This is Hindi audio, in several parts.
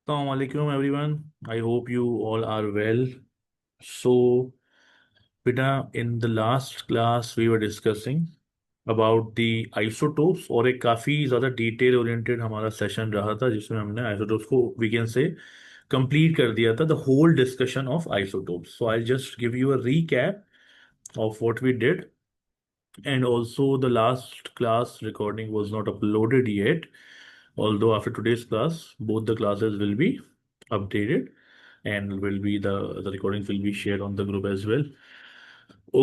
Assalamu alaikum everyone. I hope you all are well. So, Beta, in the last class we were discussing about the isotopes और एक काफ़ी ज़्यादा डिटेल ओरिएंटेड हमारा सेशन रहा था जिसमें हमने आइसोटोप्स को वी कैन से कंप्लीट कर दिया था the whole discussion of isotopes. So I just give you a recap of what we did, and also the last class recording was not uploaded yet, although after today's class both the classes will be updated and will be the recordings will be shared on the group as well.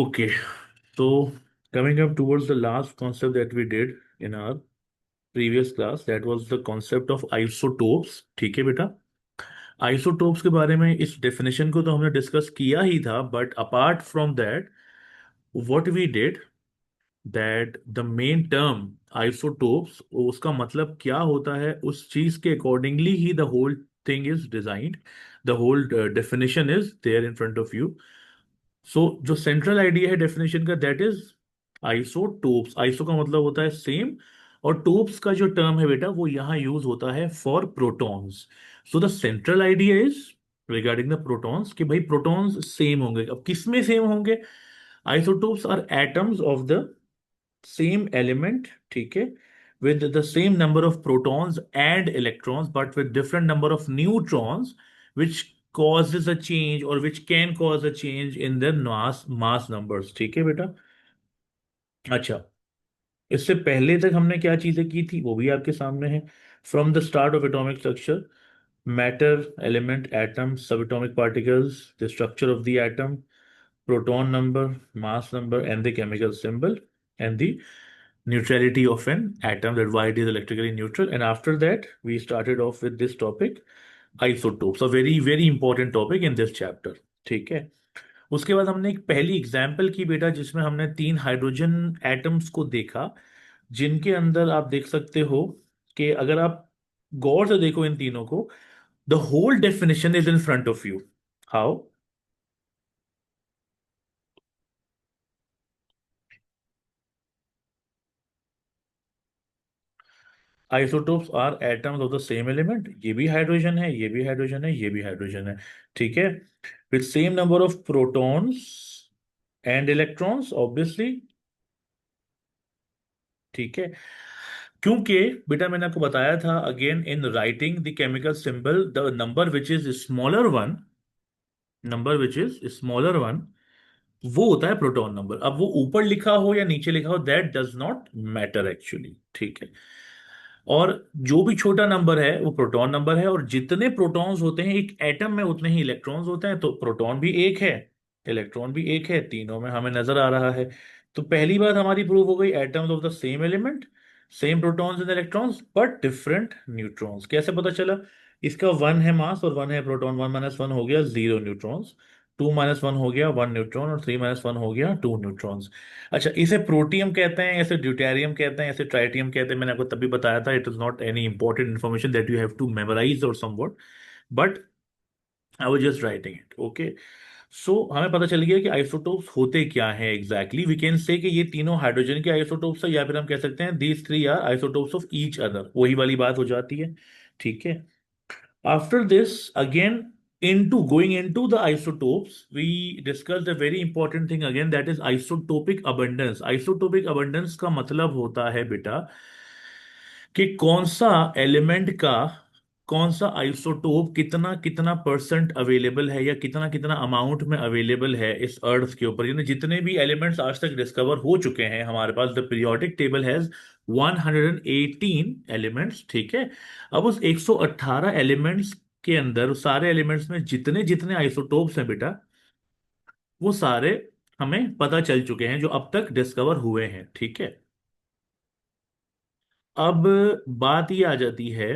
Okay, so coming up towards the last concept that we did in our previous class, that was the concept of isotopes. ठीक है बेटा, आइसोटोप्स के बारे में इस डेफिनेशन को तो हमने डिस्कस किया ही था, but apart from that what we did that the main term isotopes, उसका मतलब क्या होता है उस चीज के अकॉर्डिंगली ही the whole thing is designed, the whole definition is there in front of you. So जो सेंट्रल आइडिया है डेफिनेशन का, दैट इज आइसोटोप्स. आइसो का मतलब होता है सेम, और टोप्स का जो टर्म है बेटा वो यहाँ यूज होता है for protons. So the central idea is regarding the protons कि भाई प्रोटॉन्स सेम होंगे. अब किस में सेम होंगे? Isotopes are atoms of the same element, ठीक है, with the same number of protons and electrons but with different number of neutrons, which causes a change or which can cause a change in their mass numbers. ठीक है बेटा. अच्छा, इससे पहले तक हमने क्या चीजें की थी वो भी आपके सामने है. From the start of atomic structure, matter, element, atom, subatomic particles, the structure of the atom, proton number, mass number, and the chemical symbol, and the neutrality of an atom, that why it is electrically neutral. And after that, we started off with this topic, isotopes, a very very important topic in this chapter. ठीक है. उसके बाद हमने एक पहली एग्जाम्पल की बेटा जिसमें हमने तीन हाइड्रोजन एटम्स को देखा, जिनके अंदर आप देख सकते हो कि अगर आप गौर से देखो इन तीनों को, the whole definition is in front of you. How? Isotopes are atoms of the same element. ये भी हाइड्रोजन है, ये भी हाइड्रोजन है, ये भी हाइड्रोजन है. ठीक है, with same number of protons and electrons obviously. ठीक है, क्योंकि बेटा मैंने आपको बताया था again in writing the chemical symbol, the number which is smaller one, number which is smaller one, वो होता है प्रोटॉन नंबर. अब वो ऊपर लिखा हो या नीचे लिखा हो, that does not matter actually. ठीक है, और जो भी छोटा नंबर है वो प्रोटॉन नंबर है, और जितने प्रोटॉन्स होते हैं एक एटम में उतने ही इलेक्ट्रॉन्स होते हैं. तो प्रोटॉन भी एक है, इलेक्ट्रॉन भी एक है, तीनों में हमें नजर आ रहा है. तो पहली बात हमारी प्रूव हो गई, atoms of the same element, same protons and electrons but different neutrons. कैसे पता चला? इसका वन है मास और वन है प्रोटॉन, वन माइनस वन हो गया zero neutrons, two minus one हो गया वन न्यूट्रॉन, और थ्री माइनस वन हो गया टू न्यूट्रॉन्स. अच्छा, इसे प्रोटियम कहते हैं, ऐसे ड्यूटेरियम कहते हैं, ऐसे ट्राइटियम कहते हैं. मैंने आपको तभी बताया था, it is not any important information that you have to memorise or somewhat, but I was just writing it. Okay, so हमें पता चल गया कि आइसोटोप्स होते क्या हैं एग्जैक्टली. वी कैन से कि ये तीनों हाइड्रोजन के आइसोटोप्स है, या फिर हम कह सकते हैं these three are isotopes of each other. वही वाली बात हो जाती है. ठीक है, after this, again, into going into the isotopes, we discussed a very important thing again, that is isotopic abundance. Isotopic abundance का मतलब होता है बेटा कि कौन सा एलिमेंट का कौन सा आइसोटोप कितना कितना परसेंट अवेलेबल है, या कितना कितना अमाउंट में अवेलेबल है इस अर्थ के ऊपर. यानी जितने भी एलिमेंट्स आज तक डिस्कवर हो चुके हैं हमारे पास, the periodic table has 118 elements. ठीक है, अब उस 118 एलिमेंट्स के अंदर, उस सारे एलिमेंट्स में जितने जितने आइसोटोप्स हैं बेटा, वो सारे हमें पता चल चुके हैं जो अब तक डिस्कवर हुए हैं. ठीक है, अब बात ये आ जाती है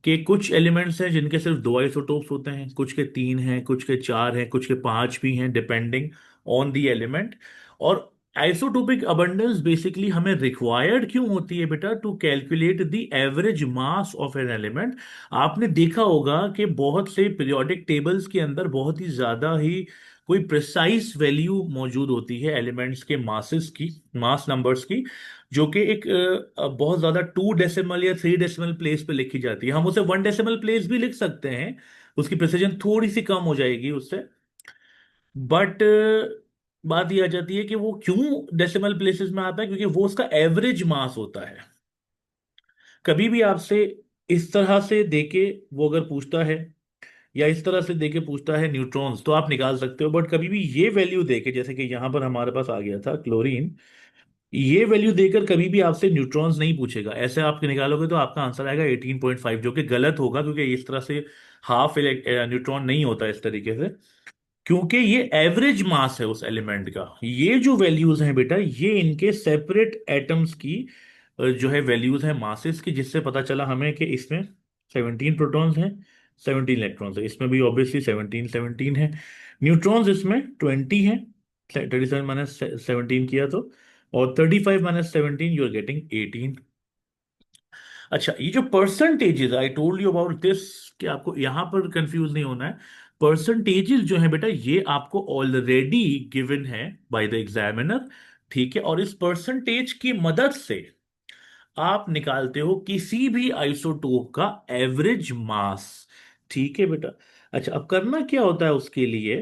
कि कुछ एलिमेंट्स हैं जिनके सिर्फ दो आइसोटोप्स होते हैं, कुछ के तीन हैं, कुछ के चार हैं, कुछ के पांच भी हैं, डिपेंडिंग ऑन द एलिमेंट. और आइसोटोपिक अबंडेंस बेसिकली हमें रिक्वायर्ड क्यों होती है बेटा? To calculate the average mass of an element. आपने देखा होगा कि बहुत से पीरियोडिक टेबल्स के अंदर बहुत ही ज्यादा ही कोई प्रिसाइज वैल्यू मौजूद होती है एलिमेंट्स के मासेस की, मास नंबर्स की, जो कि एक बहुत ज्यादा 2 डेसिमल या 3 डेसिमल प्लेस पे लिखी जाती है। हम उसे 1 डेसिमल प्लेस भी लिख सकते हैं, उसकी प्रिसिजन थोड़ी सी कम हो जाएगी उससे। बट बात यह आ जाती है कि वो क्यों डेसिमल प्लेसेस में आता है, क्योंकि वो उसका एवरेज मास होता है। कभी भी आपसे इस तरह से देके वो अगर पूछता है, या इस तरह से देके पूछता है न्यूट्रॉन्स, तो आप निकाल सकते हो। बट कभी भी ये वैल्यू देके, जैसे कि यहां पर हमारे पास आ गया था क्लोरीन, ये वैल्यू देकर कभी भी आपसे न्यूट्रॉन्स नहीं पूछेगा। ऐसे आप निकालोगे तो आपका आंसर आएगा 18.5, जो कि गलत होगा, क्योंकि इस तरह से हाफ न्यूट्रॉन नहीं होता इस तरीके से, क्योंकि ये एवरेज मास है उस एलिमेंट का। ये जो वैल्यूज हैं बेटा, ये इनके सेपरेट एटम्स की जो है वैल्यूज हैं मासेस की, जिससे पता चला हमें कि इसमें 17 प्रोटॉन्स हैं, 17 इलेक्ट्रॉन्स है। इसमें भी ऑब्वियसली 17 है। न्यूट्रॉन्स इसमें 20 हैं, 37 - 17 किया तो, और 35 - 17 यू आर गेटिंग 18। अच्छा, ये जो percentages I told you about this, कि आपको यहां पर कंफ्यूज नहीं होना है। परसेंटेजेस जो है बेटा, ये आपको ऑलरेडी गिवन है बाय द एग्जामिनर, ठीक है। और इस परसेंटेज की मदद से आप निकालते हो किसी भी आइसोटोप का एवरेज मास, ठीक है बेटा। अच्छा, अब करना क्या होता है उसके लिए,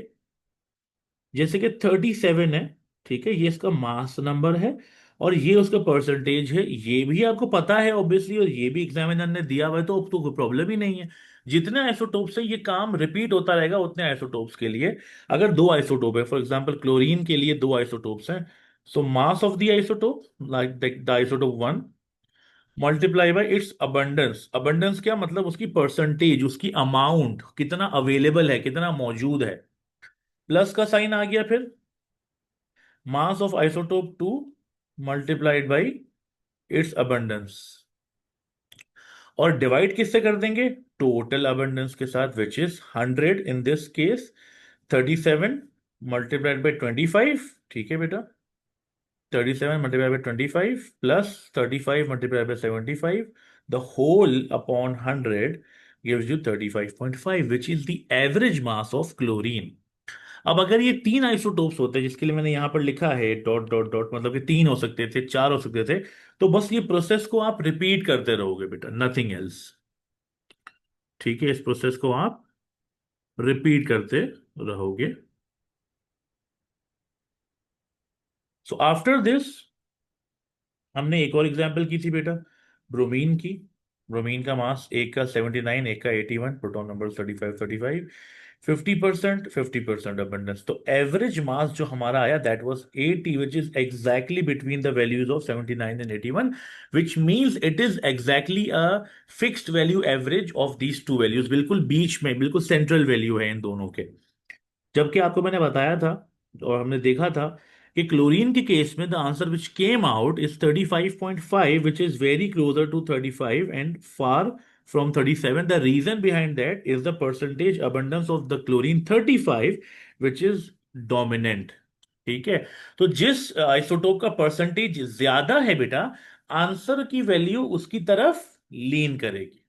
जैसे कि 37 है, ठीक है, ये इसका मास नंबर है, और ये उसका परसेंटेज है, ये भी आपको पता है ऑब्वियसली, और ये भी एग्जामिनर ने दिया हुआ है, तो अब तो कोई प्रॉब्लम ही नहीं है। जितने आइसोटोप्स है, ये काम रिपीट होता रहेगा उतने आइसोटोप्स के लिए। अगर दो आइसोटोप है, फॉर एग्जांपल क्लोरीन के लिए दो आइसोटोप्स हैं, so mass of the isotope, like the isotope 1, multiply by its abundance. Abundance क्या मतलब, उसकी परसेंटेज, उसकी अमाउंट, कितना अवेलेबल है, कितना मौजूद है, प्लस का साइन आ गया फिर, mass of isotope 2 multiplied by its abundance, और डिवाइड किससे कर देंगे, टोटल अबंडेंस के साथ, which is 100 in this case. 37 multiplied by 25, ठीक है बेटा, 37 multiplied by 25 plus 35 multiplied by 75, the whole upon 100 gives you 35.5, which is the average mass of chlorine। अब अगर ये तीन आइसोटोप्स होते हैं, जिसके लिए मैंने यहां पर लिखा है डॉट डॉट डॉट, मतलब कि तीन हो सकते थे, चार हो सकते थे, तो बस ये प्रोसेस को आप रिपीट करते रहोगे बेटा, नथिंग एल्स, ठीक है। इस प्रोसेस को आप रिपीट करते रहोगे। सो आफ्टर दिस, हमने एक और एग्जाम्पल की थी बेटा, ब्रोमीन की। ब्रोमीन का मास, एक का 79, एक का 81, प्रोटॉन नंबर 35 35, 50%, 50% अबंडेंस। तो एवरेज मास जो हमारा आया, that was 80, which is exactly between the values of 79 and 81, which means it is exactly a fixed value average of these two values, बिल्कुल बीच में, बिल्कुल सेंट्रल वैल्यू है इन दोनों के। जबकि आपको मैंने बताया था, और हमने देखा था, कि क्लोरीन के केस में the answer which came out is 35.5, which is very closer to 35 and far from 37। The reason behind that is the percentage abundance of the chlorine 35, which is dominant, ठीक है। तो जिस आइसोटोप का परसेंटेज ज्यादा है बेटा, आंसर की वैल्यू उसकी तरफ लीन करेगी,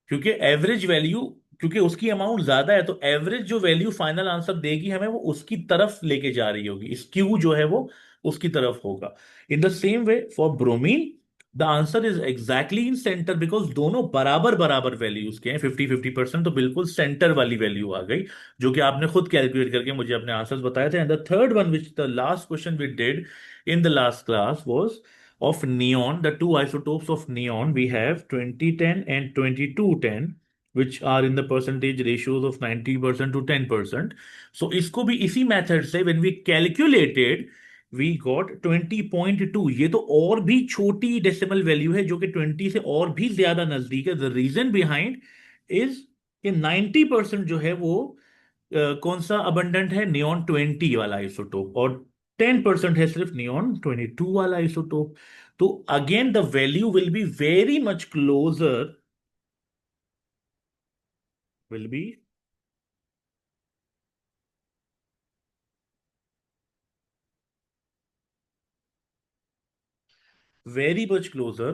क्योंकि एवरेज वैल्यू, क्योंकि उसकी अमाउंट ज्यादा है, तो एवरेज जो वैल्यू फाइनल आंसर देगी हमें, वो उसकी तरफ लेके जा रही होगी, स्क्यू जो है वो उसकी तरफ होगा। इन the same way for bromine, the answer is exactly in centre, because दोनों बराबर बराबर वैल्यूज के हैं, 50 50%, तो बिल्कुल सेंटर वाली वैल्यू आ गई, जो कि आपने खुद कैलकुलेट करके मुझे अपने आंसर्स बताए थे। And the third one, which the last question we did in the last class, was of neon. The two isotopes of neon, we have 2010 and 2210, which are in the percentage ratios of 90% to 10%. So इसको भी इसी मेथड से when we calculated, we got 20.2। ये तो और भी छोटी डेसिमल वैल्यू है, जो कि 20 से और भी ज्यादा नजदीक है। द रीजन बिहाइंड इज कि 90% जो है वो कौन सा अबंडेंट है, नियॉन 20 वाला आइसोटोप, और 10% है सिर्फ नियॉन 22 वाला आइसोटोप। तो again the value will be very much closer, will be very much closer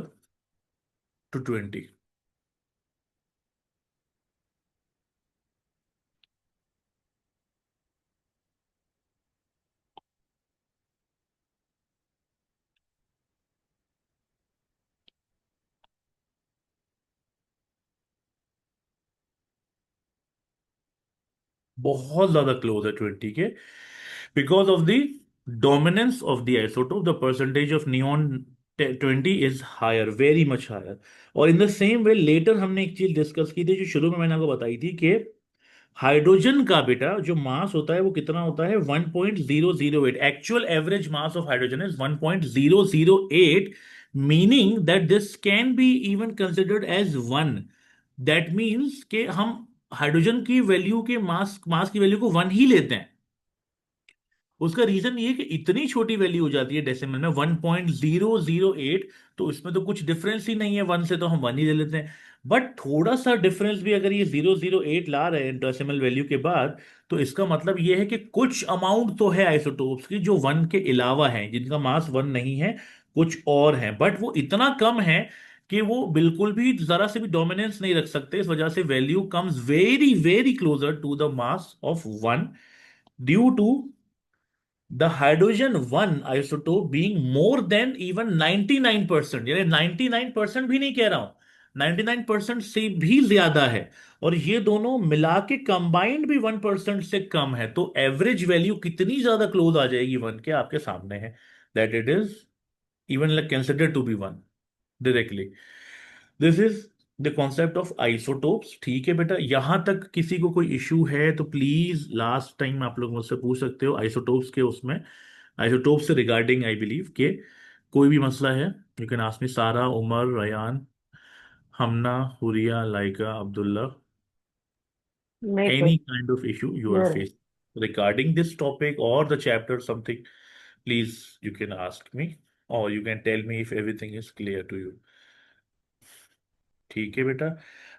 to 20। बहुत ज्यादा क्लोज है 20 के, because of the dominance of the isotope the percentage of neon 20 is higher, very much higher. और in the same way later हमने एक चीज डिस्कस की थी जो शुरू में मैंने आपको बताई थी कि हाइड्रोजन का बेटा जो मास होता है वो कितना होता है, 1.008। Actual average mass of hydrogen is 1.008, meaning that this can be even considered as one. That means कि हम हाइड्रोजन की वैल्यू के मास मास की वैल्यू को वन ही लेते हैं। उसका रीजन ये है कि इतनी छोटी वैल्यू हो जाती है डेसिमल में 1.008, तो इसमें तो कुछ डिफरेंस ही नहीं है वन से, तो हम वन ही ले लेते हैं। बट थोड़ा सा डिफरेंस भी अगर ये 008 ला रहे हैं डेसिमल वैल्यू के बाद, तो इसका मतलब ये है कि कुछ अमाउंट तो है आइसोटोप्स की जो वन के अलावा है, जिनका मास वन नहीं है, कुछ और है, बट वो इतना कम है कि वो बिल्कुल भी जरा से भी डोमिनेंस नहीं रख सकते। इस वजह से value comes very very closer to the mass of one, due to the hydrogen one isotope being more than even 99%, यानी 99% भी नहीं कह रहा हूं, 99% से भी ज्यादा है। और ये दोनों मिला के कंबाइंड भी 1% से कम है, तो एवरेज वैल्यू कितनी ज्यादा क्लोज आ जाएगी वन के, आपके सामने है, that it is even considered to be one directly. This is the concept of isotopes. ठीक है बेटा, यहां तक किसी को कोई इशू है तो प्लीज लास्ट टाइम आप लोग मुझसे पूछ सकते हो आइसोटोप्स के उसमें, आइसोटोप्स से रिगार्डिंग आई बिलीव के कोई भी मसला है, यू कैन आस्क मी। सारा, उमर, रयान, हमना, हुरिया, लाइका, अब्दुल्ला, नहीं sir, any kind of issue you are clear है। facing regarding this topic or the chapter something, please you can ask me or you can tell me if everything is clear to you। ठीक है बेटा।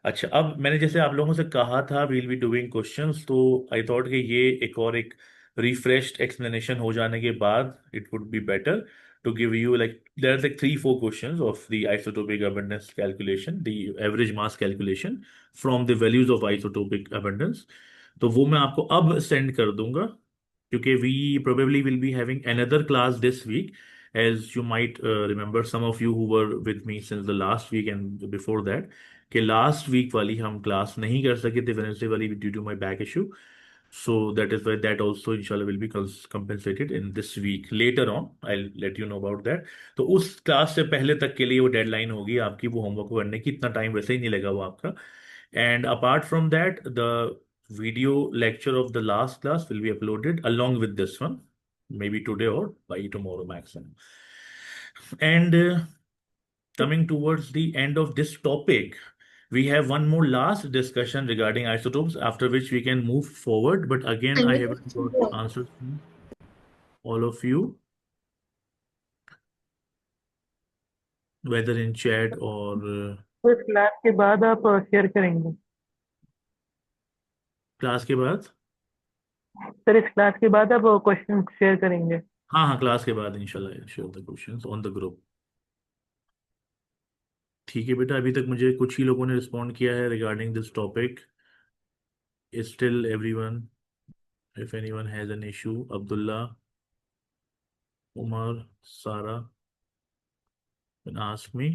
अच्छा, अब मैंने जैसे आप लोगों से कहा था वील बी डूइंग क्वेश्चंस, तो आई थॉट कि ये एक रिफ्रेश्ड एक्सप्लेनेशन हो जाने के बाद it would be better to give you like there are like 3-4 questions of the isotopic abundance calculation, the average mass calculation from the values of isotopic abundance. तो वो मैं आपको अब सेंड कर दूंगा, क्योंकि we probably will be having another class this week, as you might remember, some of you who were with me since the last week and before that, कि लास्ट वीक वाली हम क्लास नहीं कर सके थे वेडनेसडे वाली due to my back issue. So that is why that also इंशाल्लाह will be compensated in this week later on, I'll let you know about that। तो उस क्लास से पहले तक के लिए वो डेडलाइन होगी आपकी वो होमवर्क करने की, इतना टाइम वैसे ही नहीं लगा वो आपका। And apart from that, the video lecture of the last class will be uploaded along with this one, maybe today or by tomorrow maximum. And coming towards the end of this topic, we have one more last discussion regarding isotopes, after which we can move forward. But again, I haven't got answers from all of you, whether in chat or तो इस क्लास के बाद आप शेयर करेंगे? class के बाद। सर, इस क्लास के बाद आप क्वेश्चन शेयर करेंगे? हाँ हाँ, क्लास के बाद इंशाल्लाह share the questions on the group. ठीक है बेटा, अभी तक मुझे कुछ ही लोगों ने रिस्पॉन्ड किया है regarding this topic. Still everyone, if anyone has an issue, Abdullah, Umar, Sara, ask me.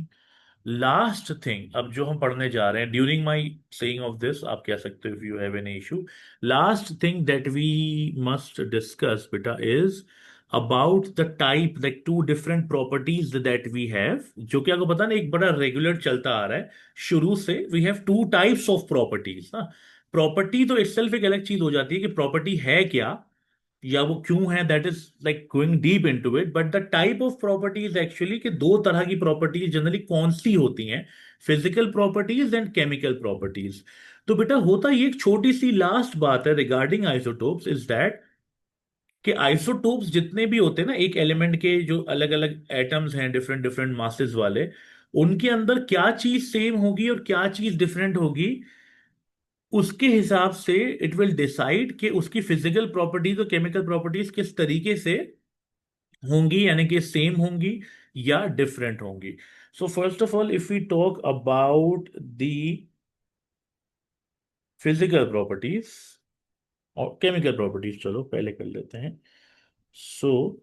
Last thing अब जो हम पढ़ने जा रहे हैं, during my saying of this आप कह सकते हो if you have any issue. Last thing that we must discuss बेटा is about the type, like two different properties that we have, जो कि आपको पता ना एक बड़ा रेगुलर चलता आ रहा है शुरू से। We have two types of properties ना। प्रॉपर्टी तो इटसेल्फ एक अलग चीज हो जाती है कि प्रॉपर्टी है क्या या वो क्यों है, that is like going deep into it. But the type of properties actually कि दो तरह की प्रॉपर्टीज जनरली कौन सी होती हैं, physical properties and chemical properties. तो बेटा होता ये एक छोटी सी लास्ट बात है रिगार्डिंग आइसोटोप्स इज दैट कि आइसोटोप्स जितने भी होते हैं ना, एक एलिमेंट के जो अलग अलग एटम्स हैं डिफरेंट डिफरेंट मासेस वाले, उनके अंदर क्या चीज सेम होगी और क्या चीज डिफरेंट होगी, उसके हिसाब से इट विल डिसाइड कि उसकी फिजिकल प्रॉपर्टीज और केमिकल प्रॉपर्टीज किस तरीके से होंगी, यानी कि सेम होंगी या डिफरेंट होंगी। So first of all if we talk about the physical properties और केमिकल प्रॉपर्टीज, चलो पहले कर लेते हैं। So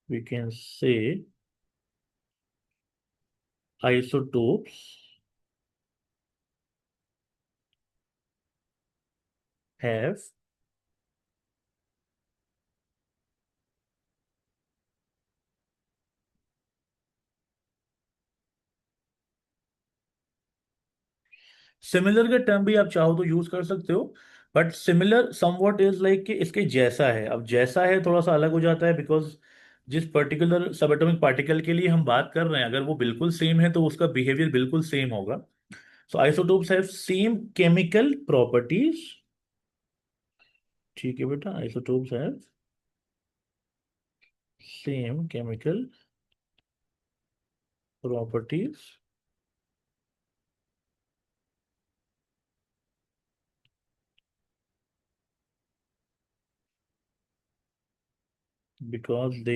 we can say isotopes have similar का टर्म भी आप चाहो तो यूज कर सकते हो, but similar somewhat is like कि इसके जैसा है। अब जैसा है थोड़ा सा अलग हो जाता है, बिकॉज जिस पर्टिकुलर सब एटॉमिक पार्टिकल के लिए हम बात कर रहे हैं, अगर वो बिल्कुल सेम है तो उसका बिहेवियर बिल्कुल सेम होगा। So isotopes have same chemical properties. ठीक है बेटा, isotopes have same chemical properties because they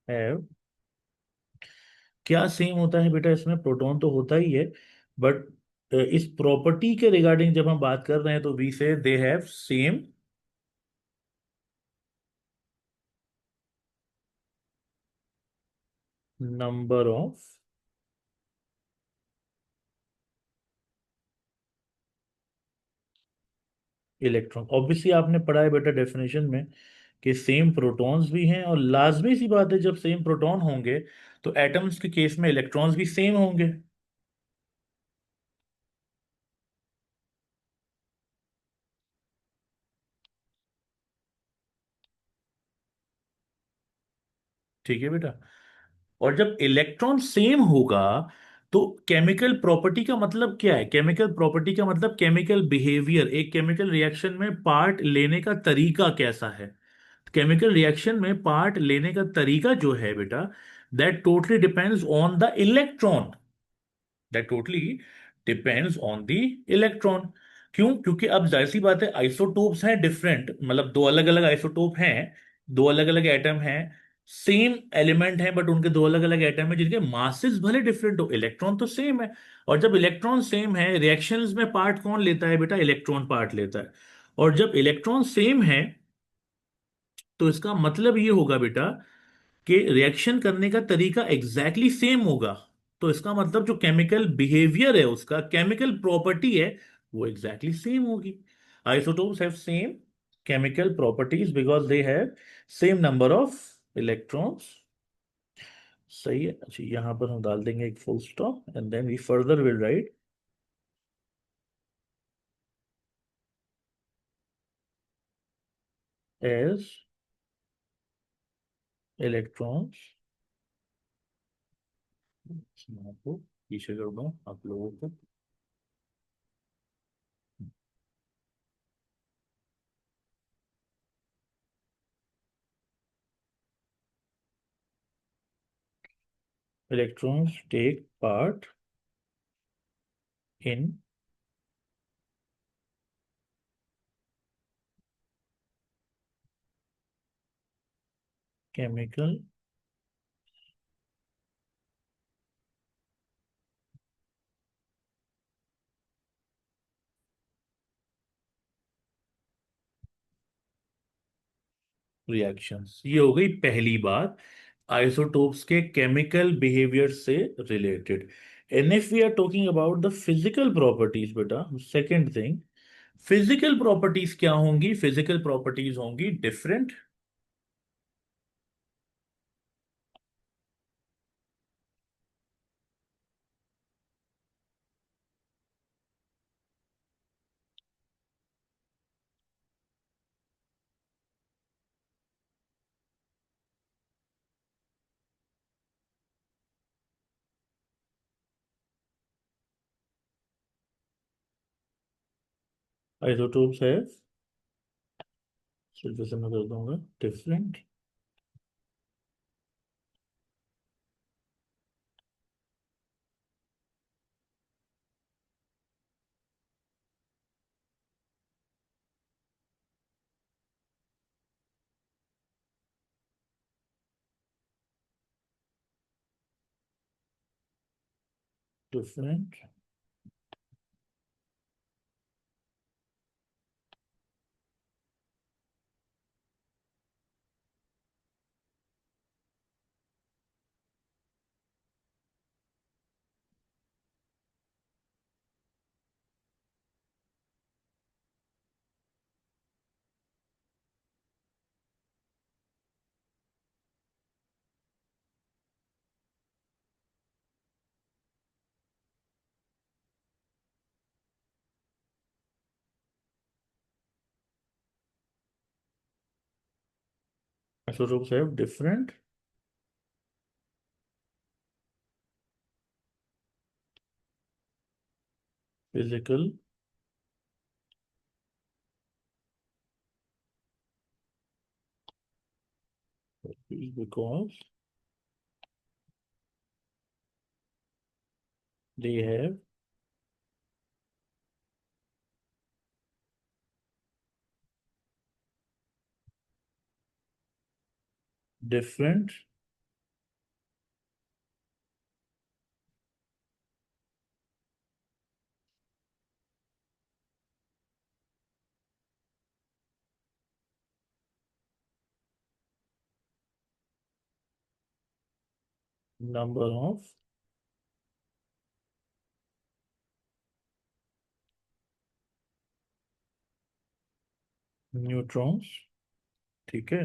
have, क्या सेम होता है बेटा इसमें, प्रोटॉन तो होता ही है, बट इस प्रॉपर्टी के रिगार्डिंग जब हम बात कर रहे हैं तो वी से दे have same number of electron. Obviously आपने पढ़ा है बेटा डेफिनेशन में कि सेम प्रोटॉन्स भी हैं, और लाजमी सी बात है जब सेम प्रोटॉन होंगे तो एटम्स के केस में इलेक्ट्रॉन्स भी सेम होंगे। ठीक है बेटा, और जब इलेक्ट्रॉन सेम होगा तो केमिकल प्रॉपर्टी का मतलब क्या है? केमिकल प्रॉपर्टी का मतलब केमिकल बिहेवियर, एक केमिकल रिएक्शन में पार्ट लेने का तरीका कैसा है। केमिकल रिएक्शन में पार्ट लेने का तरीका जो है बेटा, that totally depends on the electron, that totally depends on the electron. क्यों? क्योंकि अब जाहिर सी बात है आइसोटोप्स हैं डिफरेंट, मतलब दो अलग अलग आइसोटोप हैं, दो अलग अलग एटम हैं, सेम एलिमेंट हैं बट उनके दो अलग अलग एटम हैं जिनके मासेस भले डिफरेंट हो, इलेक्ट्रॉन तो सेम है। और जब इलेक्ट्रॉन सेम है, रिएक्शंस में पार्ट कौन लेता है बेटा? इलेक्ट्रॉन पार्ट लेता है। और जब इलेक्ट्रॉन सेम है तो इसका मतलब ये होगा बेटा कि रिएक्शन करने का तरीका एग्जैक्टली सेम होगा। तो इसका मतलब जो केमिकल बिहेवियर है, उसका केमिकल प्रॉपर्टी है, वो एग्जैक्टली सेम होगी। Isotopes have same chemical properties because they have same number of electrons. सही है। अच्छा, यहां पर हम डाल देंगे एक full stop and then we further will write as electrons. मैं आपको पीछे कर दूं आप लोगों को। Electrons take part in chemical reactions। ये हो गई पहली बात, आइसोटोप्स के केमिकल बिहेवियर से related. And if we are talking about the physical properties बेटा, सेकंड थिंग, फिजिकल प्रॉपर्टीज क्या होंगी? फिजिकल प्रॉपर्टीज होंगी डिफरेंट। आइसोटोप्स है, सिर्फ इसे मैं कर दूंगा different different isotopes have different physical properties because they have different number of neutrons. ठीक है।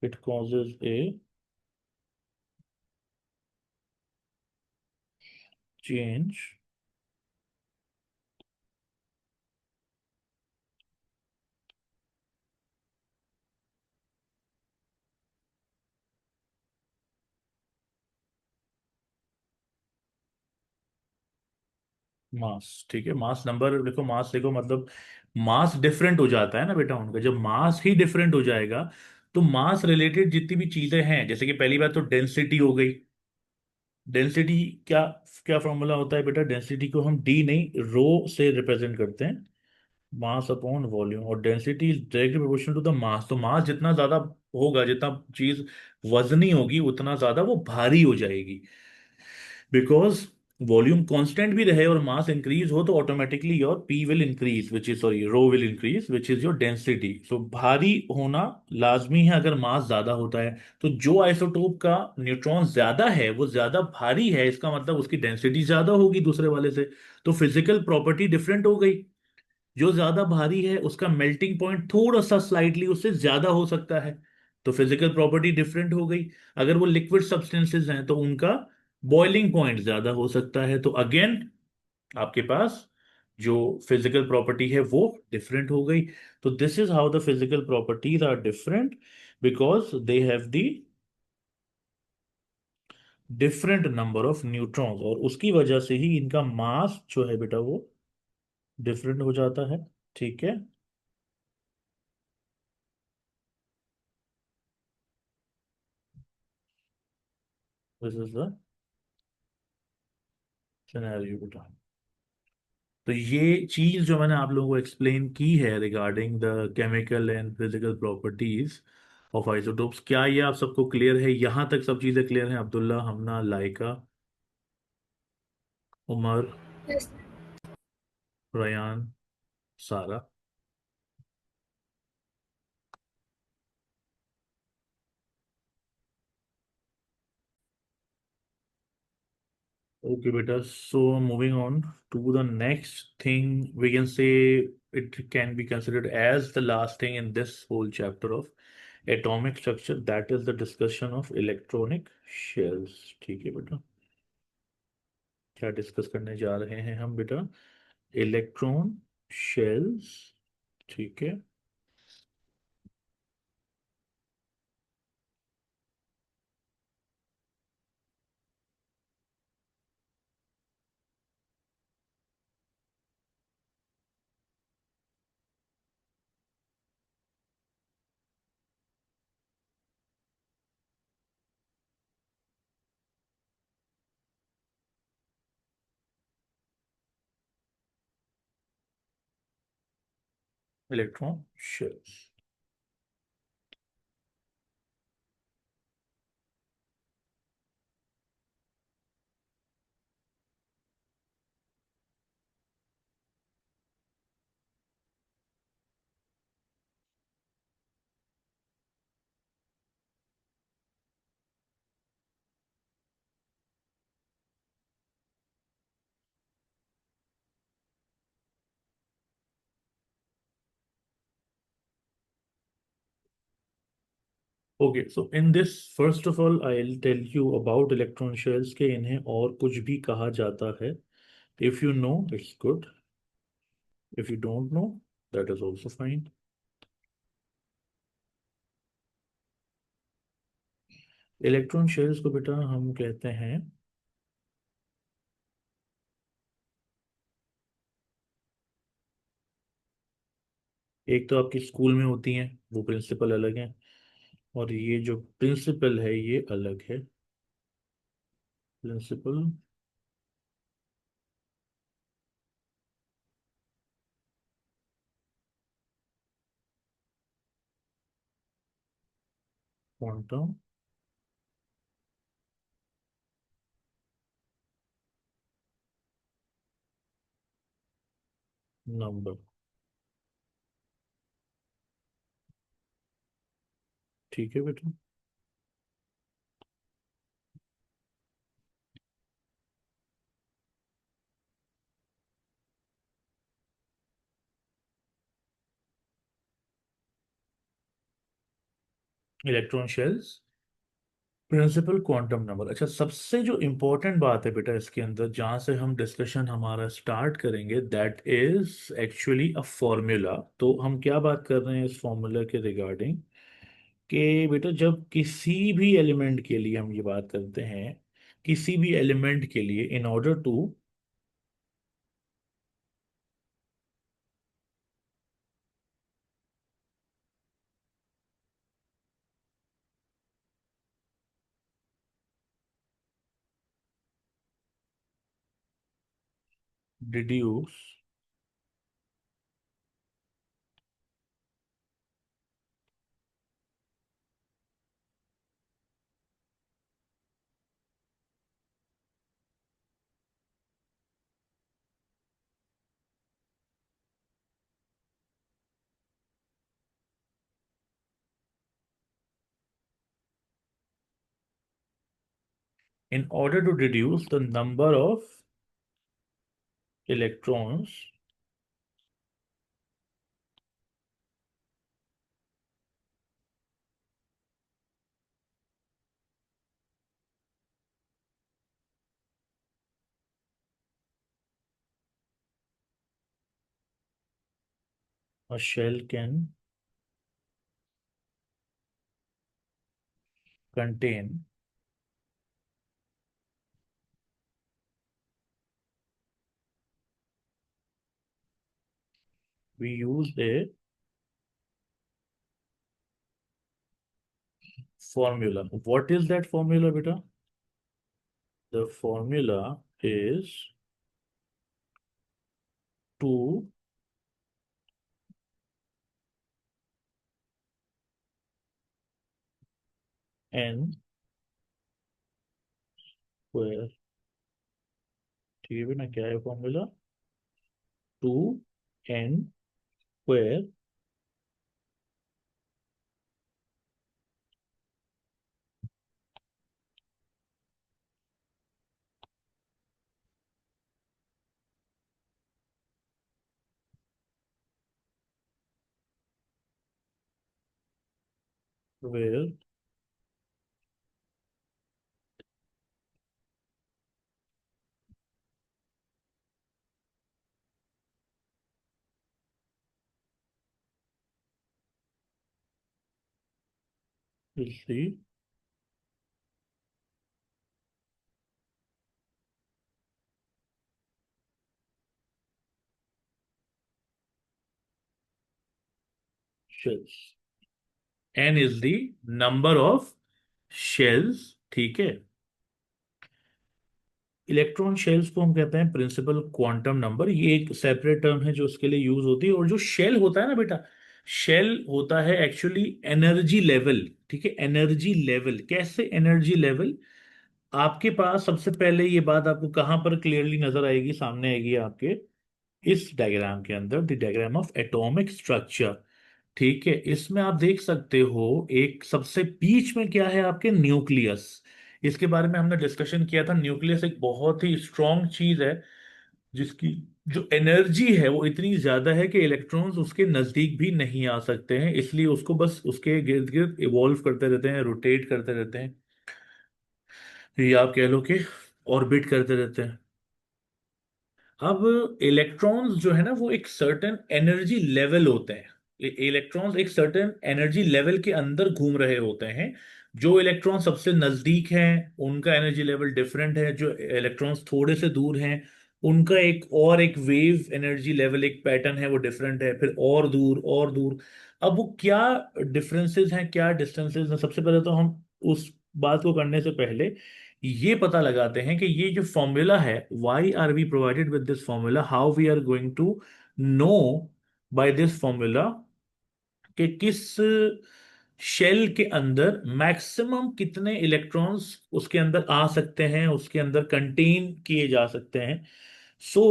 It causes a change मास। ठीक है, मास नंबर देखो, मास देखो मतलब मास डिफरेंट हो जाता है ना बेटा उनका। जब मास ही डिफरेंट हो जाएगा तो मास रिलेटेड जितनी भी चीजें हैं, जैसे कि पहली बात तो डेंसिटी हो गई। डेंसिटी क्या क्या फॉर्मूला होता है बेटा? डेंसिटी को हम डी नहीं रो से रिप्रेजेंट करते हैं, मास अपॉन वॉल्यूम। और density is directly proportional to the mass. तो मास जितना ज्यादा होगा, जितना चीज वजनी होगी, उतना ज्यादा वो भारी हो जाएगी। बिकॉज वॉल्यूम कांस्टेंट भी रहे और मास इंक्रीज हो तो automatically your p will increase, which is sorry rho will increase, which is your density. So भारी होना लाजमी है अगर मास ज्यादा होता है। तो जो आइसोटोप का न्यूट्रॉन ज्यादा है वो ज्यादा भारी है, इसका मतलब उसकी डेंसिटी ज्यादा होगी दूसरे वाले से। तो फिजिकल प्रॉपर्टी डिफरेंट हो गई। जो ज्यादा भारी है उसका मेल्टिंग पॉइंट थोड़ा सा स्लाइटली उससे ज्यादा हो सकता है, तो फिजिकल प्रॉपर्टी डिफरेंट हो गई। अगर वो लिक्विड सब्सटेंसेस हैं तो उनका बॉइलिंग पॉइंट ज्यादा हो सकता है। तो अगेन आपके पास जो फिजिकल प्रॉपर्टी है वो डिफरेंट हो गई। तो this is how the physical properties are different, because they have the different number of neutrons, और उसकी वजह से ही इनका मास जो है बेटा वो डिफरेंट हो जाता है। ठीक है। दिस इज द सिनेरियो बेटा। तो ये चीज जो मैंने आप लोगों को एक्सप्लेन की है regarding the chemical and physical properties of isotopes, क्या ये आप सबको क्लियर है? यहां तक सब चीजें क्लियर हैं? अब्दुल्ला, हमना, लाइका, उमर, Yes. रयान, सारा। ओके बेटा, so moving on to the next thing, we can say it can be considered as the last thing in this whole chapter of atomic structure, that is the discussion of electronic shells। ठीक है बेटा, क्या डिस्कस करने जा रहे हैं हम बेटा? Electron shells. ठीक है। Electron shells. Okay, so in this, first of all, I'll tell you about electron shells के इन्हें और कुछ भी कहा जाता है. If you know, it's good. If you don't know, that is also fine. Electron shells को बेटा हम कहते हैं, एक तो आपकी स्कूल में होती हैं, वो प्रिंसिपल अलग है, और ये जो प्रिंसिपल है ये अलग है. Principal quantum number. ठीक है बेटा. Electron shells, principal quantum number. अच्छा, सबसे जो इम्पोर्टेंट बात है बेटा इसके अंदर, जहाँ से हम डिस्कशन हमारा स्टार्ट करेंगे, that is actually a formula. तो हम क्या बात कर रहे हैं इस फॉर्मूला के रिगार्डिंग, कि बेटा जब किसी भी एलिमेंट के लिए हम ये बात करते हैं, किसी भी एलिमेंट के लिए in order to deduce in order to reduce the number of electrons a shell can contain, we use a formula. What is that formula, beta? The formula is 2 n square. ठीक है बेटा, क्या है formula? 2 n square where is the shells. n is the number of shells. ठीक है. इलेक्ट्रॉन शेल्स को हम कहते हैं प्रिंसिपल क्वांटम नंबर. ये एक सेपरेट टर्म है जो उसके लिए यूज होती है. और जो शेल होता है ना बेटा, शेल होता है एक्चुअली एनर्जी लेवल. ठीक है, एनर्जी लेवल. कैसे एनर्जी लेवल? आपके पास सबसे पहले ये बात आपको कहां पर क्लियरली नजर आएगी, सामने आएगी आपके इस डायग्राम के अंदर, the diagram of atomic structure. ठीक है, इसमें आप देख सकते हो एक सबसे बीच में क्या है आपके, न्यूक्लियस. इसके बारे में हमने डिस्कशन किया था. न्यूक्लियस एक बहुत ही स्ट्रॉन्ग चीज है जिसकी जो एनर्जी है वो इतनी ज्यादा है कि इलेक्ट्रॉन्स उसके नजदीक भी नहीं आ सकते हैं, इसलिए उसको बस उसके गिर्द गिर्द इवॉल्व करते रहते हैं, रोटेट करते रहते हैं, या आप कह लो कि ऑर्बिट करते रहते हैं। अब इलेक्ट्रॉन्स जो है ना वो एक सर्टेन एनर्जी लेवल होते हैं, इलेक्ट्रॉन्स एक सर्टेन एनर्जी लेवल के अंदर घूम रहे होते हैं। जो इलेक्ट्रॉन सबसे नजदीक हैं उनका एनर्जी लेवल डिफरेंट है, जो इलेक्ट्रॉन्स थोड़े से दूर हैं उनका एक वेव एनर्जी लेवल, एक पैटर्न है वो डिफरेंट है, फिर और दूर और दूर। अब वो क्या डिफरेंसेस हैं, क्या डिस्टेंसेस हैं, सबसे पहले तो हम उस बात को करने से पहले ये पता लगाते हैं कि ये जो फॉर्मूला है, why are we provided with this formula, how we are going to know by this formula कि किस शेल के अंदर मैक्सिमम कितने इलेक्ट्रॉन्स उसके अंदर आ सकते हैं, उसके अंदर कंटेन किए जा सकते हैं। So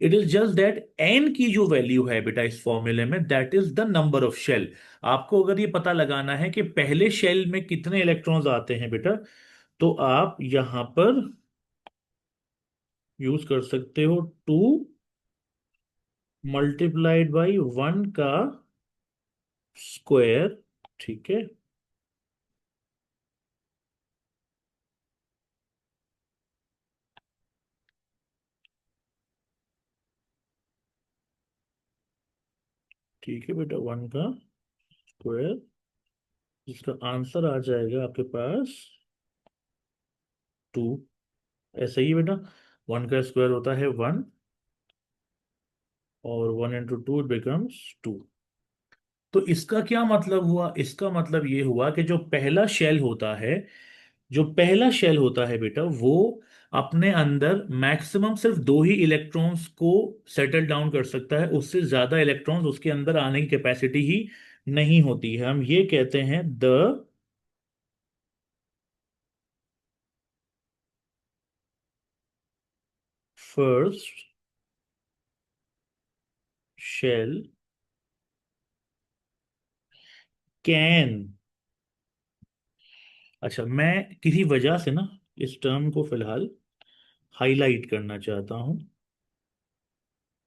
it is just that N की जो वैल्यू है बेटा इस फॉर्मूले में, that is the number of shell. आपको अगर ये पता लगाना है कि पहले शेल में कितने इलेक्ट्रॉन्स आते हैं बेटा, तो आप यहां पर यूज कर सकते हो 2 मल्टीप्लाइड बाई 1 का स्क्वायर। ठीक है, ठीक है बेटा, 1 का स्क्वायर, जिसका आंसर आ जाएगा आपके पास 2। ऐसा ही बेटा, 1 का स्क्वायर होता है 1, और 1 इंटू टू इट बिकम्स 2। तो इसका क्या मतलब हुआ, इसका मतलब ये हुआ कि जो पहला शेल होता है, जो पहला शेल होता है बेटा, वो अपने अंदर मैक्सिमम सिर्फ 2 ही इलेक्ट्रॉन्स को सेटल डाउन कर सकता है, उससे ज्यादा इलेक्ट्रॉन्स उसके अंदर आने की कैपेसिटी ही नहीं होती है। हम ये कहते हैं द फर्स्ट शेल कैन। अच्छा, मैं किसी वजह से ना इस टर्म को फिलहाल हाईलाइट करना चाहता हूं,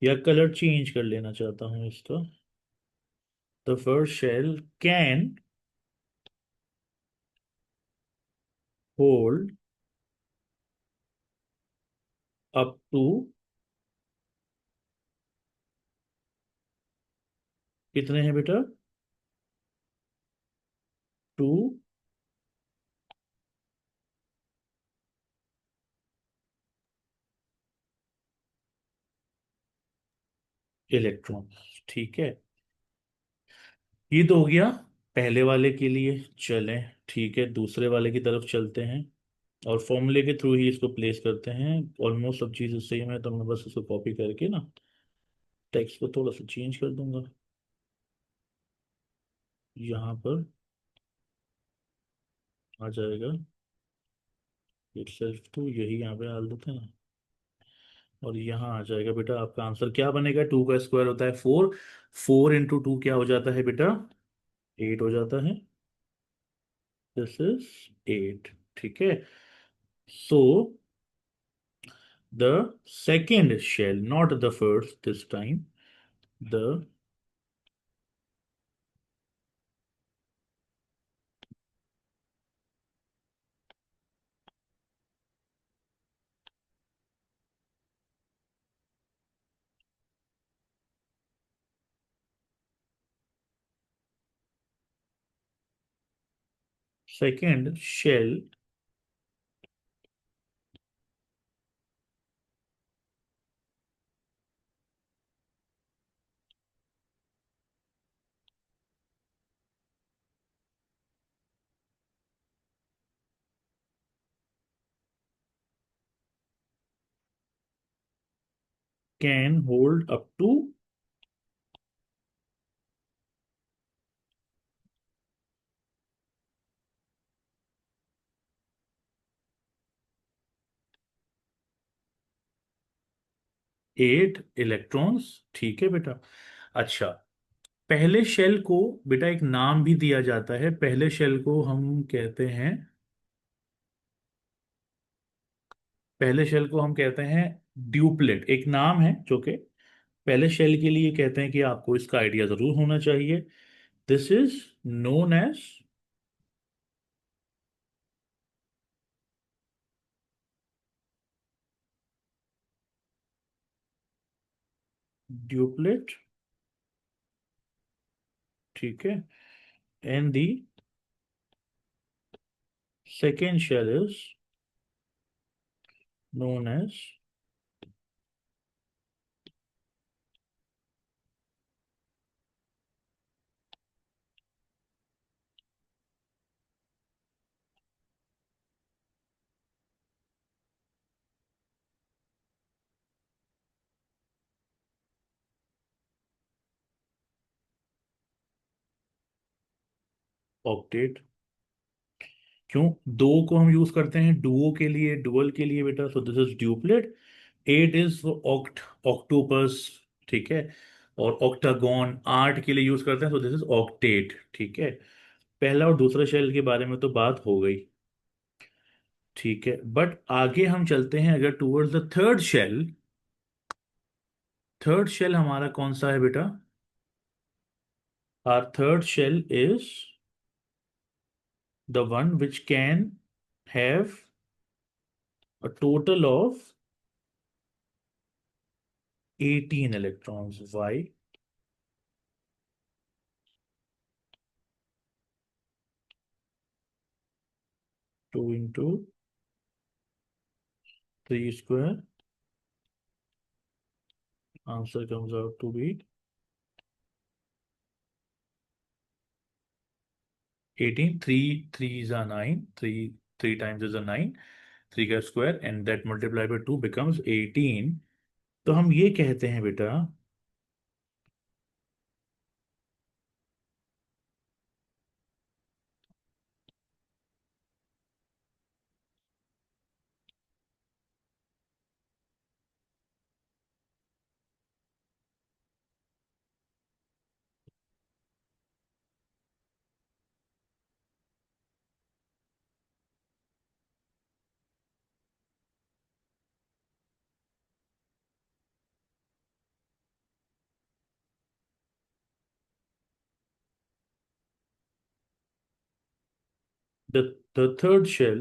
या कलर चेंज कर लेना चाहता हूं इसका। The first shell can hold up to, कितने हैं बेटा, 2 इलेक्ट्रॉन। ठीक है, ये तो हो गया पहले वाले के लिए। चलें, ठीक है, दूसरे वाले की तरफ चलते हैं और फॉर्मूले के थ्रू ही इसको प्लेस करते हैं। ऑलमोस्ट सब चीज़ सेम है, तो मैं बस इसको कॉपी करके ना टेक्स्ट को थोड़ा सा चेंज कर दूंगा। यहाँ पर आ जाएगा इट सेल्फ टू, यही यहाँ पे डाल देते हैं ना, और यहाँ आ जाएगा बेटा आपका आंसर क्या बनेगा। 2 का स्क्वायर होता है 4, 4 इंटू 2 क्या हो जाता है बेटा, 8 हो जाता है। This is 8। ठीक है, सो the second shell, not the first this time, the second shell can hold up to 8 electrons. ठीक है बेटा। अच्छा, पहले शेल को बेटा एक नाम भी दिया जाता है, पहले शेल को हम कहते हैं पहले शेल को हम कहते हैं ड्यूपलेट, एक नाम है जो कि पहले शेल के लिए कहते हैं कि आपको इसका आइडिया जरूर होना चाहिए। This is known as duplet, ठीक है। And the second shell is known as octet। क्यों दो को हम यूज करते हैं डुओ के लिए, डुअल के लिए बेटा, so this is duplet. Eight is oct, octopus, ठीक है। और ऑक्टागोन आर्ट के लिए यूज करते हैं, सो दिस इज ऑक्टेट, ठीक है। पहला और दूसरा शेल के बारे में तो बात हो गई, ठीक है। बट आगे हम चलते हैं अगर towards the third shell. Third shell हमारा कौन सा है बेटा? Or third shell is the one which can have a total of 18 electrons. Why? 2 into 3 square. Answer comes out to be 18. 3 3 is a 9. 3 times is a 9. 3 का square and that multiplied by 2 becomes 18. तो हम ये कहते हैं बेटा, the third shell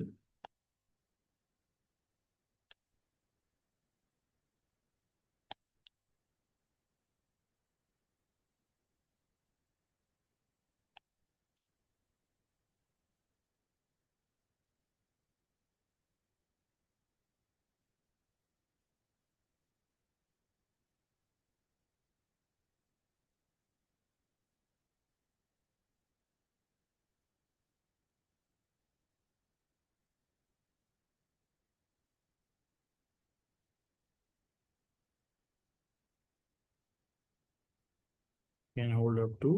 can hold up to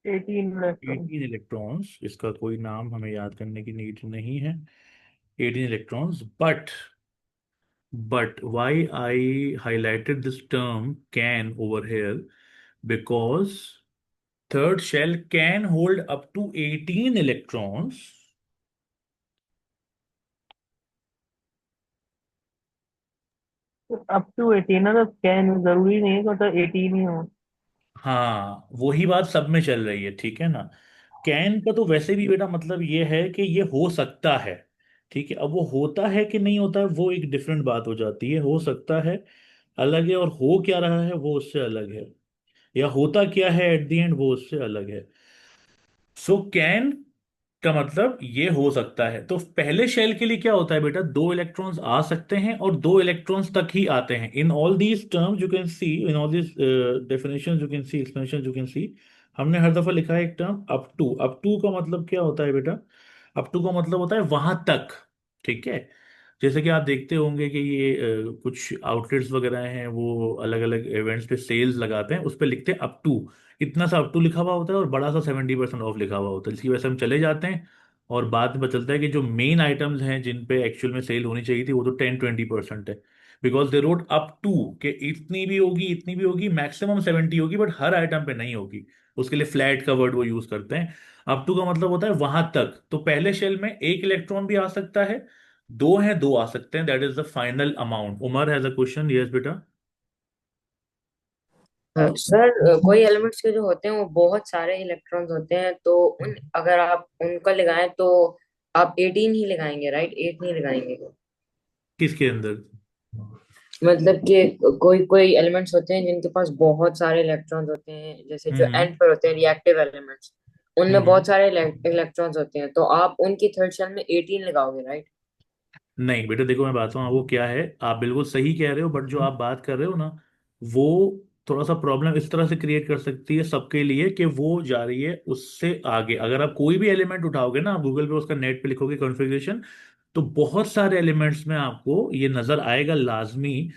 18 electron. 18 electrons. इसका कोई नाम हमें याद करने की नीड नहीं है। 18 electrons, but why I highlighted this term can over here? Because third shell can hold up to 18 electrons। Up to 18 है तो कैन जरूरी नहीं है कि मतलब 18 ही हो। हाँ वही बात सब में चल रही है, ठीक है ना। कैन का तो वैसे भी बेटा मतलब ये है कि ये हो सकता है, ठीक है। अब वो होता है कि नहीं होता है वो एक डिफरेंट बात हो जाती है। हो सकता है अलग है, और हो क्या रहा है वो उससे अलग है, या होता क्या है एट द एंड वो उससे अलग है। सो कैन का मतलब ये हो सकता है। तो पहले शेल के लिए क्या होता है बेटा, दो इलेक्ट्रॉन्स आ सकते हैं और दो इलेक्ट्रॉन्स तक ही आते हैं। In all these terms you can see, in all these definition you can see, explanation you can see, हमने हर दफा लिखा है एक term up to. Up to का मतलब क्या होता है बेटा? अप टू का मतलब होता है वहां तक, ठीक है। जैसे कि आप देखते होंगे कि ये कुछ आउटलेट्स वगैरह हैं वो अलग अलग इवेंट्स पे सेल्स लगाते हैं, उस पे लिखते हैं अप टू। इतना सा अप टू लिखा हुआ होता है और बड़ा सा 70% ऑफ लिखा हुआ होता है, इसकी वजह से हम चले जाते हैं। और बाद में पता चलता है कि जो मेन आइटम्स हैं जिन पे एक्चुअल में सेल होनी चाहिए थी वो तो 10-20% है। Because they wrote up to, कि इतनी भी होगी, मैक्सिमम 70 होगी, बट हर आइटम पे नहीं होगी। उसके लिए फ्लैट का वर्ड वो यूज करते हैं। अप टू का मतलब होता है वहां तक। तो पहले शेल में एक इलेक्ट्रॉन भी आ सकता है, दो है, दो आ सकते हैं, that is the final amount. Umar has a question, yes बेटा। सर, कोई एलिमेंट्स के जो होते हैं वो बहुत सारे इलेक्ट्रॉन्स होते हैं, तो उन अगर आप उनका लगाएं तो आप 18 ही लगाएंगे, राइट? 8 नहीं लगाएंगे? किसके अंदर? मतलब कि कोई कोई एलिमेंट्स होते हैं जिनके पास बहुत सारे इलेक्ट्रॉन्स होते हैं, जैसे जो हम्म एंड पर होते हैं रिएक्टिव एलिमेंट्स, उनमें हम्म। बहुत सारे इलेक्ट्रॉन्स होते हैं, तो आप उनकी थर्ड शेल में 18 लगाओगे, राइट? नहीं बेटा, देखो मैं बताता हूँ वो क्या है। आप बिल्कुल सही कह रहे हो, बट जो आप बात कर रहे हो ना, वो थोड़ा सा प्रॉब्लम इस तरह से क्रिएट कर सकती है सबके लिए, कि वो जा रही है उससे आगे। अगर आप कोई भी एलिमेंट उठाओगे ना, आप गूगल पे उसका नेट पे लिखोगे कॉन्फ़िगरेशन, तो बहुत सारे एलिमेंट्स में आपको ये नजर आएगा लाजमी,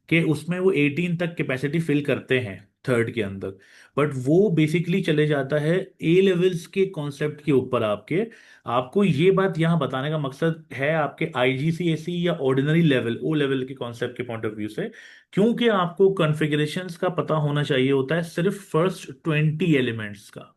कि उसमें वो 18 तक कैपेसिटी फिल करते हैं थर्ड के अंदर। बट वो बेसिकली चले जाता है ए लेवल्स के कॉन्सेप्ट के ऊपर आपके। आपको ये बात यहाँ बताने का मकसद है आपके आईजीसीएसई या ऑर्डिनरी लेवल, ओ लेवल के कॉन्सेप्ट के पॉइंट ऑफ व्यू से, क्योंकि आपको कॉन्फ़िगरेशंस का पता होना चाहिए होता है सिर्फ फर्स्ट 20 एलिमेंट्स का।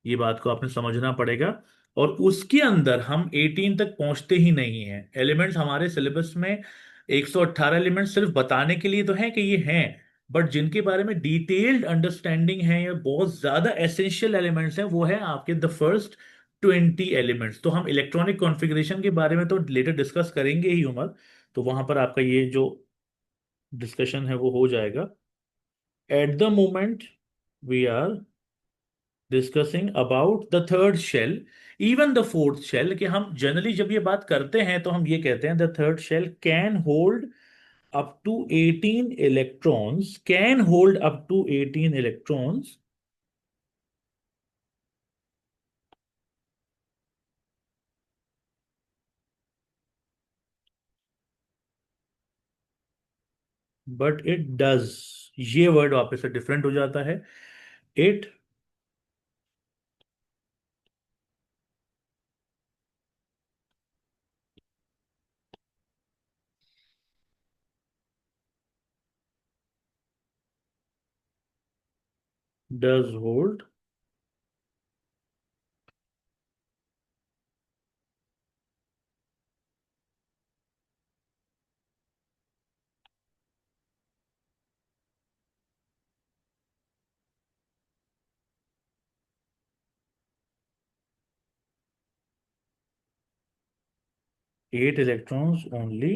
ये बात को आपने समझना पड़ेगा। और उसके अंदर हम 18 तक पहुंचते ही नहीं हैं। एलिमेंट्स हमारे सिलेबस में 118 एलिमेंट्स सिर्फ बताने के लिए तो हैं कि ये हैं, बट जिनके बारे में डिटेल्ड अंडरस्टैंडिंग है या बहुत ज्यादा एसेंशियल एलिमेंट्स हैं, वो है आपके द फर्स्ट 20 एलिमेंट्स। तो हम इलेक्ट्रॉनिक कॉन्फ़िगरेशन के बारे में तो लेटर डिस्कस करेंगे ही उमर, तो वहां पर आपका ये जो डिस्कशन है वो हो जाएगा। At the moment we are discussing about the third shell, even the fourth shell, कि हम जनरली जब ये बात करते हैं तो हम ये कहते हैं the third shell can hold up to 18 electrons, can hold up to 18 electrons, but it does, ये वर्ड वापस से डिफरेंट हो जाता है। It does hold 8 electrons only.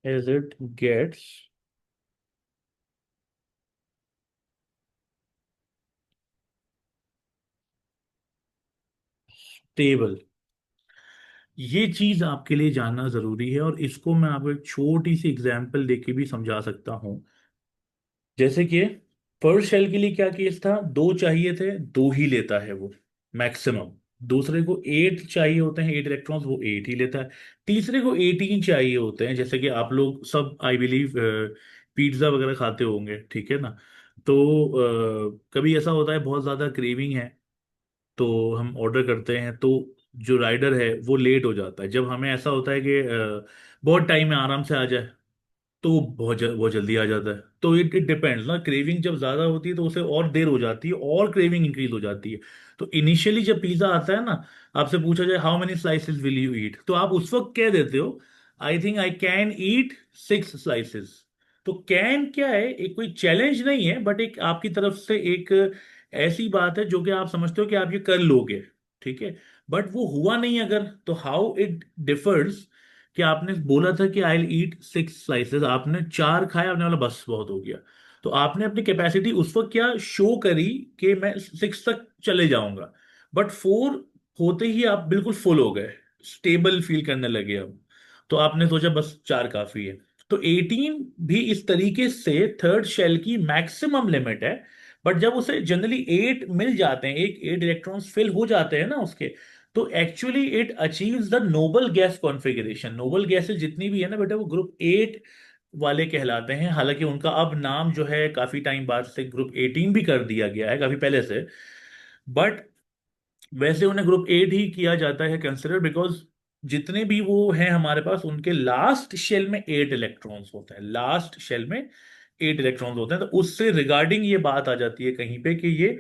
As it gets stable. ये चीज आपके लिए जानना जरूरी है, और इसको मैं आपको एक छोटी सी एग्जांपल देके भी समझा सकता हूं। जैसे कि फर्स्ट शेल के लिए क्या केस था, दो चाहिए थे, दो ही लेता है वो मैक्सिमम। दूसरे को 8 चाहिए होते हैं, 8 इलेक्ट्रॉन्स, वो 8 ही लेता है। तीसरे को 18 चाहिए होते हैं। जैसे कि आप लोग सब आई बिलीव पिज्ज़ा वगैरह खाते होंगे, ठीक है ना? तो कभी ऐसा होता है बहुत ज़्यादा क्रेविंग है, तो हम ऑर्डर करते हैं, तो जो राइडर है वो लेट हो जाता है। जब हमें ऐसा होता है कि बहुत टाइम है, आराम से आ जाए, तो वो बहुत जल्दी आ जाता है। तो इट डिपेंड्स ना, क्रेविंग जब ज्यादा होती है तो उसे और देर हो जाती है, और क्रेविंग इंक्रीज हो जाती है। तो इनिशियली जब पिज्जा आता है ना, आपसे पूछा जाए how many slices will you eat, तो आप उस वक्त कह देते हो I think I can eat 6 slices. तो कैन क्या है, एक कोई चैलेंज नहीं है, बट एक आपकी तरफ से एक ऐसी बात है जो कि आप समझते हो कि आप ये कर लोगे, ठीक है। बट वो हुआ नहीं अगर, तो हाउ इट डिफर्स, कि आपने बोला था कि आई ईट 6 स्लाइसेस, आपने 4 खाया, आपने बोला बस बहुत हो गया। तो आपने अपनी कैपेसिटी उस वक्त क्या शो करी, कि मैं 6 तक चले जाऊंगा। बट 4 होते ही आप बिल्कुल फुल हो गए, स्टेबल फील करने लगे अब। तो आपने सोचा बस 4 काफी है। तो 18 भी इस तरीके से थर्ड शेल की मैक्सिमम लिमिट है। बट जब उसे जनरली 8 मिल जाते हैं, एक 8 इलेक्ट्रॉन्स फिल हो जाते हैं ना उसके, तो actually it achieves the noble gas configuration. Noble gases जितनी भी है ना बेटा, वो ग्रुप 8 वाले कहलाते हैं। हालांकि उनका अब नाम जो है काफी टाइम बाद से ग्रुप 18 भी कर दिया गया है, काफी पहले से। बट वैसे उन्हें ग्रुप 8 ही किया जाता है कंसिडर, बिकॉज जितने भी वो हैं हमारे पास, उनके लास्ट शेल में 8 इलेक्ट्रॉन्स होते हैं। लास्ट शेल में 8 इलेक्ट्रॉन्स होते हैं, तो उससे रिगार्डिंग ये बात आ जाती है कहीं पे कि ये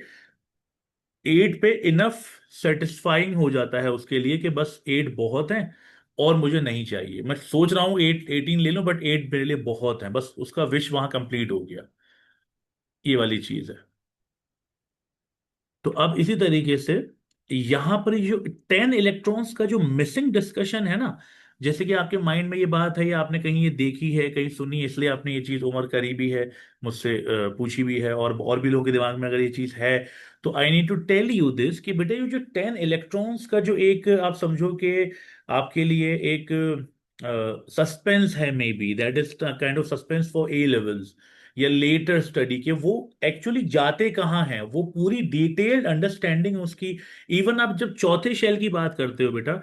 8 पे इनफ सेटिस्फाइंग हो जाता है उसके लिए, कि बस 8 बहुत हैं और मुझे नहीं चाहिए। मैं सोच रहा हूँ 8 18 ले लूं, बट 8 मेरे लिए बहुत है, बस उसका विश वहां कंप्लीट हो गया। ये वाली चीज है। तो अब इसी तरीके से यहां पर ये जो 10 इलेक्ट्रॉन्स का जो मिसिंग डिस्कशन है ना, जैसे कि आपके माइंड में ये बात है, या आपने कहीं ये देखी है, कहीं सुनी है, इसलिए आपने ये चीज उमर करी भी है, मुझसे पूछी भी है, और भी लोगों के दिमाग में अगर ये चीज है, तो I need to tell you this कि बेटा ये जो 10 इलेक्ट्रॉन्स का जो एक आप समझो कि आपके लिए एक सस्पेंस है, may be that is kind of suspense for A levels या लेटर स्टडी के, वो एक्चुअली जाते कहाँ हैं, वो पूरी डिटेल्ड अंडरस्टैंडिंग उसकी। इवन आप जब चौथे शेल की बात करते हो बेटा,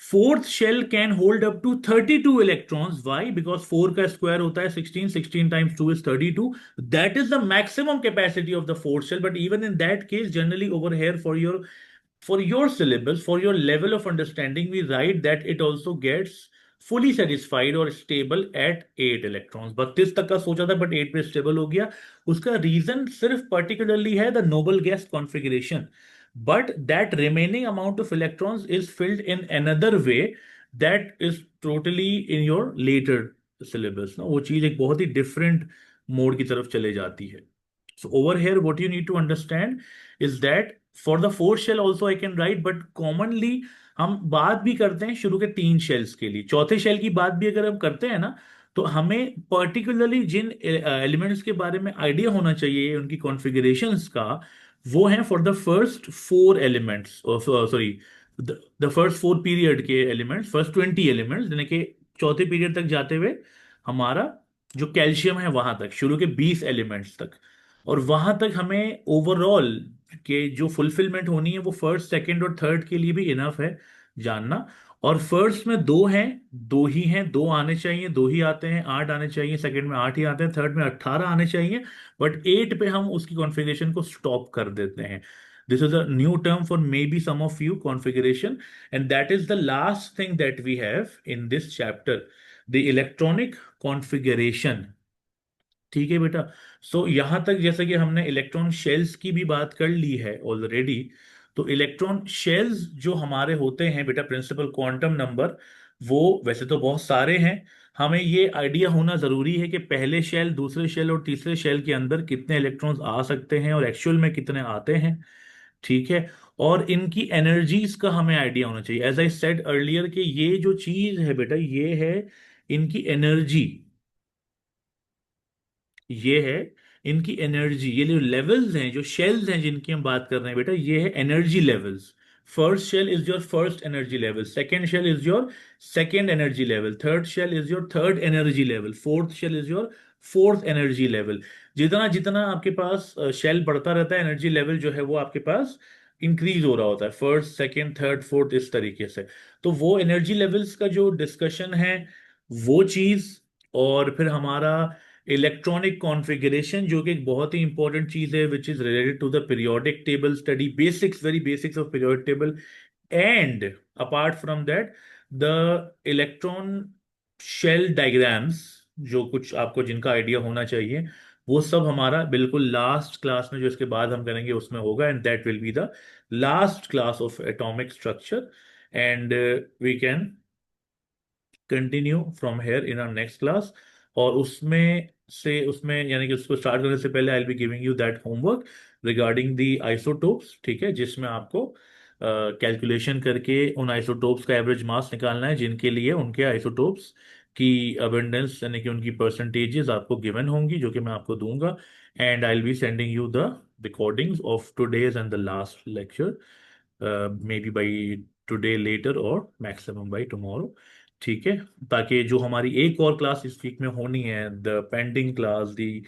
fourth shell can hold up to 32 electrons. Why? Because 4 का स्क्वायर होता है 16, 16 times 2 is 32। That is the maximum capacity of the fourth shell. But even in that case, generally over here for your syllabus, for your level of understanding, we write that it also gets fully satisfied or stable at 8 electrons. 32 तक का सोचा था, बट 8 पे स्टेबल हो गया। उसका रीजन सिर्फ पर्टिकुलरली है the noble gas configuration. But that remaining amount of electrons is filled in another way, that is totally in your later syllabus ना। वो चीज एक बहुत ही डिफरेंट मोड की तरफ चले जाती है। So over here, what you need to understand is that for the fourth shell also I can write, but commonly हम बात भी करते हैं शुरू के 3 शेल्स के लिए। चौथे शेल की बात भी अगर हम करते हैं ना, तो हमें पर्टिकुलरली जिन एलिमेंट्स के बारे में आइडिया होना चाहिए उनकी कॉन्फ़िगरेशंस का, वो हैं for the first 4 elements, sorry, the first 4 period के एलिमेंट्स, फर्स्ट 20 एलिमेंट्स, यानी कि चौथे पीरियड तक जाते हुए हमारा जो कैल्शियम है वहां तक, शुरू के 20 एलिमेंट्स तक। और वहां तक हमें ओवरऑल के जो फुलफिलमेंट होनी है, वो फर्स्ट सेकंड और थर्ड के लिए भी इनफ है जानना। और फर्स्ट में 2 हैं, 2 ही हैं, 2 आने चाहिए, 2 ही आते हैं, 8 आने चाहिए, सेकंड में 8 ही आते हैं, थर्ड में 18 आने चाहिए। बट 8 पे हम उसकी कॉन्फ़िगरेशन को स्टॉप कर देते हैं। This is a new term for maybe some of you, configuration. And that is the last thing that we have in this chapter, the electronic configuration. ठीक है बेटा। सो यहां तक जैसे कि हमने इलेक्ट्रॉन शेल्स की भी बात कर ली है ऑलरेडी। तो इलेक्ट्रॉन शेल्स जो हमारे होते हैं बेटा, प्रिंसिपल क्वांटम नंबर, वो वैसे तो बहुत सारे हैं। हमें ये आइडिया होना जरूरी है कि पहले शेल, दूसरे शेल और तीसरे शेल के अंदर कितने इलेक्ट्रॉन्स आ सकते हैं और एक्चुअल में कितने आते हैं। ठीक है। और इनकी एनर्जीज का हमें आइडिया होना चाहिए। एज आई सेड अर्लियर कि ये जो चीज है बेटा, ये है इनकी एनर्जी। ये है इनकी एनर्जी। ये जो लेवल्स हैं, जो शेल्स हैं जिनकी हम बात कर रहे हैं बेटा, ये है energy levels. First shell is your first energy level, second shell is your second energy level, third shell is your third energy level, fourth shell is your fourth energy level. जितना जितना आपके पास शेल बढ़ता रहता है, एनर्जी लेवल जो है वो आपके पास इंक्रीज हो रहा होता है, फर्स्ट सेकंड थर्ड फोर्थ इस तरीके से। तो वो एनर्जी लेवल्स का जो डिस्कशन है, वो चीज। और फिर हमारा इलेक्ट्रॉनिक कॉन्फ़िगरेशन, जो कि एक बहुत ही इंपॉर्टेंट चीज है, which is related to the periodic table study, basics, very basics of periodic table. And apart from that, the electron shell diagrams, जो कुछ आपको जिनका आइडिया होना चाहिए, वो सब हमारा बिल्कुल लास्ट क्लास में, जो इसके बाद हम करेंगे, उसमें होगा। And that will be the last class of atomic structure. And we can continue from here in our next class. और उसमें यानी कि उसको स्टार्ट करने से पहले I will be giving you that homework regarding the isotopes. ठीक है, जिसमें आपको कैलकुलेशन करके उन आइसोटोप्स का एवरेज मास निकालना है, जिनके लिए उनके आइसोटोप्स की अबेंडेंस यानी कि उनकी परसेंटेजेस आपको गिवन होंगी, जो कि मैं आपको दूंगा। And I will be sending you the recordings of today's and the last lecture, maybe by today later or maximum by tomorrow. ठीक है, ताकि जो हमारी एक और क्लास इस वीक में होनी है, the pending class, the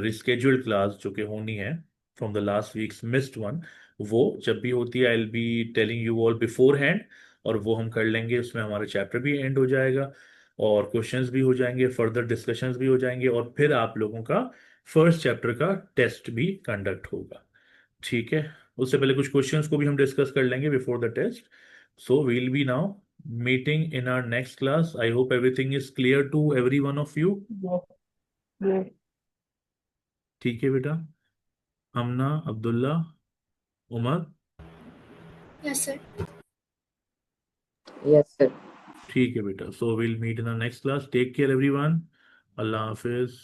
rescheduled class जो कि होनी है from the last weeks missed one, वो जब भी होती है I will be telling you all beforehand, और वो हम कर लेंगे। उसमें हमारा चैप्टर भी एंड हो जाएगा और क्वेश्चंस भी हो जाएंगे, फर्दर डिस्कशंस भी हो जाएंगे, और फिर आप लोगों का फर्स्ट चैप्टर का टेस्ट भी कंडक्ट होगा। ठीक है, उससे पहले कुछ क्वेश्चंस को भी हम डिस्कस कर लेंगे before the test. So we'll be now meeting in our next class. I hope everything is clear to every one of you. Yes yes ठीक है बेटा, Hamna, Abdullah, Umar. Yes, sir. Yes sir. ठीक है बेटा, so we'll meet in our next class. Take care everyone. अल्लाह हाफिज।